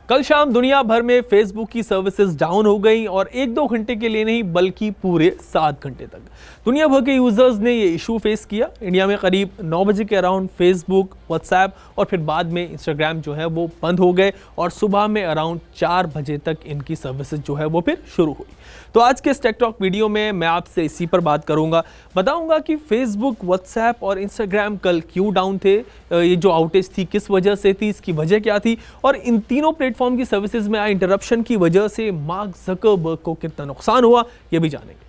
कल शाम दुनिया भर में फेसबुक की सर्विसेज डाउन हो गई और 1-2 घंटे के लिए नहीं बल्कि पूरे 7 घंटे तक दुनिया भर के यूजर्स ने ये इशू फेस किया। इंडिया में करीब 9 बजे के अराउंड फेसबुक, व्हाट्सएप और फिर बाद में इंस्टाग्राम जो है वो बंद हो गए और सुबह में अराउंड 4 बजे तक इनकी सर्विसेज जो है वो फिर शुरू हुई। तो आज के इस टेक टॉक वीडियो में मैं आपसे इसी पर बात करूंगा, बताऊंगा कि फेसबुक, व्हाट्सएप और इंस्टाग्राम कल क्यों डाउन थे, ये जो आउटेज थी किस वजह से थी, इसकी वजह क्या थी और इन तीनों प्लेटफॉर्म की सर्विसेज में आए इंटरप्शन की वजह से मार्क ज़करबर्ग को कितना नुकसान हुआ ये भी जानेंगे।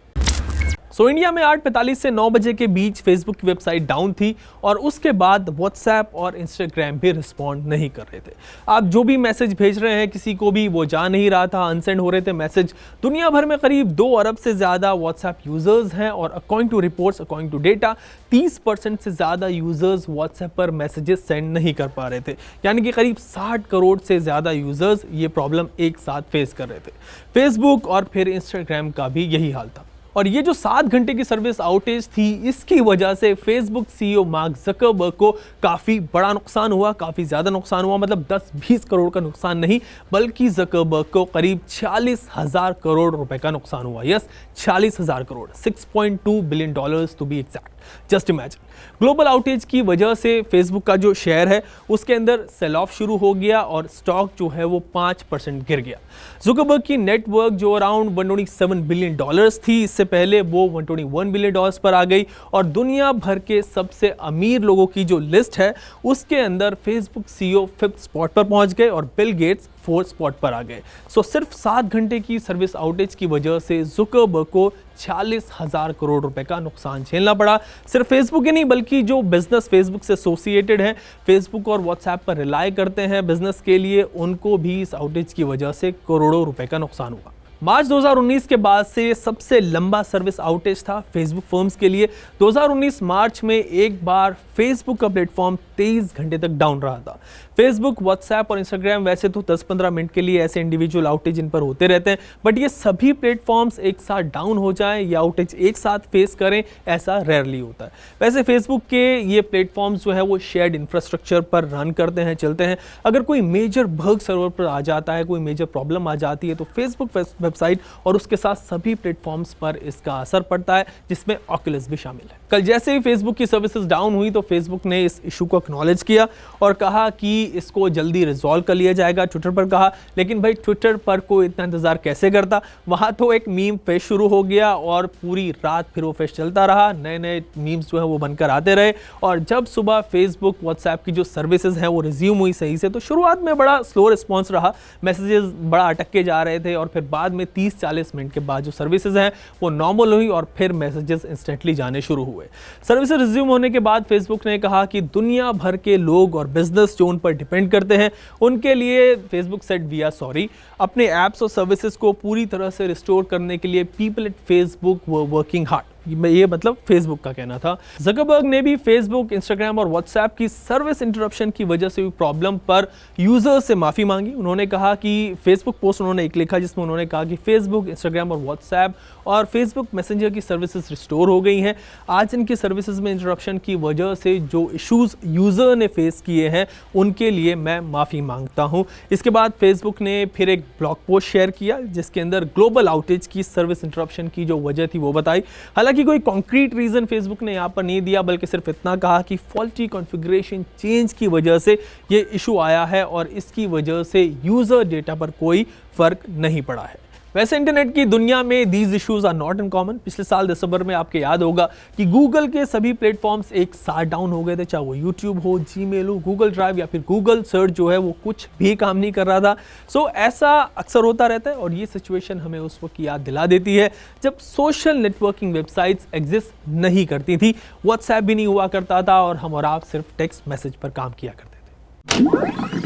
इंडिया में 8:45 से 9 बजे के बीच फेसबुक की वेबसाइट डाउन थी और उसके बाद व्हाट्सएप और इंस्टाग्राम भी रिस्पॉन्ड नहीं कर रहे थे। आप जो भी मैसेज भेज रहे हैं किसी को भी वो जा नहीं रहा था, अनसेंड हो रहे थे मैसेज। दुनिया भर में करीब 2 अरब से ज़्यादा व्हाट्सएप यूजर्स हैं और according to reports, according to data 30% से ज़्यादा यूजर्स व्हाट्सएप पर मैसेजेस सेंड नहीं कर पा रहे थे। यानी कि करीब 60 करोड़ से ज़्यादा यूजर्स ये प्रॉब्लम एक साथ फेस कर रहे थे। फेसबुक और फिर इंस्टाग्राम का भी यही हाल था। और ये जो 7 घंटे की सर्विस आउटेज थी, इसकी वजह से फेसबुक सीईओ मार्क ज़करबर्ग को काफ़ी बड़ा नुकसान हुआ, काफ़ी ज़्यादा नुकसान हुआ। मतलब 10-20 करोड़ का नुकसान नहीं, बल्कि ज़करबर्ग को करीब 40,000 करोड़ रुपए का नुकसान हुआ। Yes, 40,000 crore, $6.2 billion to be exact. Just imagine. Global outage की वजह से फेसबुक का जो शेयर है उसके अंदर सेल ऑफ शुरू हो गया और स्टॉक जो है वो 5% गिर गया। ज़ुकरबर्ग की नेटवर्क जो अराउंड $127 बिलियन थी, इससे पहले वो $121 बिलियन पर आ गई और दुनिया भर के सबसे अमीर लोगों की जो लिस्ट है उसके अंदर फेसबुक सीईओ 5th स्पॉट पर पहुंच गए और बिल गेट्स 4th स्पॉट पर आ गए। सिर्फ 7 घंटे की सर्विस आउटेज की वजह से ज़ुकरबर्ग को 40,000 करोड़ रुपए का नुकसान झेलना पड़ा। सिर्फ फेसबुक ही नहीं बल्कि जो बिजनेस फेसबुक से एसोसिएटेड हैं, फेसबुक और व्हाट्सएप पर रिलाई करते हैं बिजनेस के लिए, उनको भी इस आउटेज की वजह से करोड़ों रुपए का नुकसान हुआ। मार्च 2019 के बाद से सबसे लंबा सर्विस आउटेज था फेसबुक फर्म्स के लिए। 2019 मार्च में एक बार फेसबुक का प्लेटफॉर्म 23 घंटे तक डाउन रहा था। फेसबुक, व्हाट्सएप और इंस्टाग्राम वैसे तो 10-15 मिनट के लिए ऐसे इंडिविजुअल आउटेज इन पर होते रहते हैं, बट ये सभी प्लेटफॉर्म्स एक साथ डाउन हो जाएं या आउटेज एक साथ फेस करें, ऐसा रेयरली होता है। वैसे फेसबुक के ये प्लेटफॉर्म्स जो है वो शेयर्ड इंफ्रास्ट्रक्चर पर रन करते हैं, चलते हैं। अगर कोई मेजर बग सर्वर पर आ जाता है, कोई मेजर प्रॉब्लम आ जाती है तो फेसबुक वेबसाइट और उसके साथ सभी प्लेटफॉर्म्स पर इसका असर पड़ता है, जिसमें ऑक्यूलस भी शामिल है। कल जैसे ही फेसबुक की सर्विसेज डाउन हुई तो फेसबुक ने इस इशू को एक्नॉलेज किया और कहा कि इसको जल्दी रिजॉल्व कर लिया जाएगा। ट्विटर पर कहा, लेकिन भाई ट्विटर पर कोई इतना इंतजार कैसे करता, वहां तो एक मीम फेस्ट शुरू हो गया और पूरी रात फिर वो फेस्ट चलता रहा। नए नए मीम्स जो है वो बनकर आते रहे और जब सुबह फेसबुक, व्हाट्सएप की जो सर्विसेज हैं वो रिज्यूम हुई सही से, तो शुरुआत में बड़ा स्लो रिस्पॉन्स रहा, मैसेजेस बड़ा अटक के जा रहे थे और फिर बाद में 30-40 मिनट के बाद जो सर्विसेज हैं वो नॉर्मल हुई और फिर मैसेजेस इंस्टेंटली जाने शुरू हुए। सर्विसेज रिज्यूम होने के बाद फेसबुक ने कहा कि दुनिया भर के लोग और बिजनेस जो उन पर डिपेंड करते हैं उनके लिए Facebook said we are sorry. अपने एप्स और सर्विसेज को पूरी तरह से रिस्टोर करने के लिए people at Facebook were working hard. ये मतलब फेसबुक का कहना था। ज़करबर्ग ने भी फेसबुक, इंस्टाग्राम और व्हाट्सएप की सर्विस इंटरप्शन की वजह से हुई प्रॉब्लम पर यूजर्स से माफ़ी मांगी। उन्होंने कहा कि फेसबुक पोस्ट उन्होंने एक लिखा जिसमें उन्होंने कहा कि फेसबुक, इंस्टाग्राम और व्हाट्सएप और फेसबुक मैसेंजर की सर्विसेज रिस्टोर हो गई हैं। आज इनकी सर्विसेज में इंटरप्शन की वजह से जो इश्यूज यूज़र ने फेस किए हैं उनके लिए मैं माफ़ी मांगता हूँ। इसके बाद फेसबुक ने फिर एक ब्लॉग पोस्ट शेयर किया जिसके अंदर ग्लोबल आउटेज की सर्विस इंटरप्शन की जो वजह थी वो बताई। हालांकि कोई कॉन्क्रीट रीजन फेसबुक ने यहां पर नहीं दिया, बल्कि सिर्फ इतना कहा कि फॉल्टी कॉन्फ़िगरेशन चेंज की वजह से ये इशू आया है और इसकी वजह से यूजर डेटा पर कोई फर्क नहीं पड़ा है। वैसे इंटरनेट की दुनिया में these issues are not uncommon. पिछले साल दिसंबर में आपके याद होगा कि गूगल के सभी प्लेटफॉर्म्स एक साथ डाउन हो गए थे, चाहे वो यूट्यूब हो, जीमेल हो, गूगल ड्राइव या फिर गूगल सर्च जो है वो कुछ भी काम नहीं कर रहा था। ऐसा अक्सर होता रहता है और ये सिचुएशन हमें उस वक्त याद दिला देती है जब सोशल नेटवर्किंग वेबसाइट्स एग्जिस्ट नहीं करती थी, व्हाट्सएप भी नहीं हुआ करता था और हम और आप सिर्फ टेक्स्ट मैसेज पर काम किया करते थे।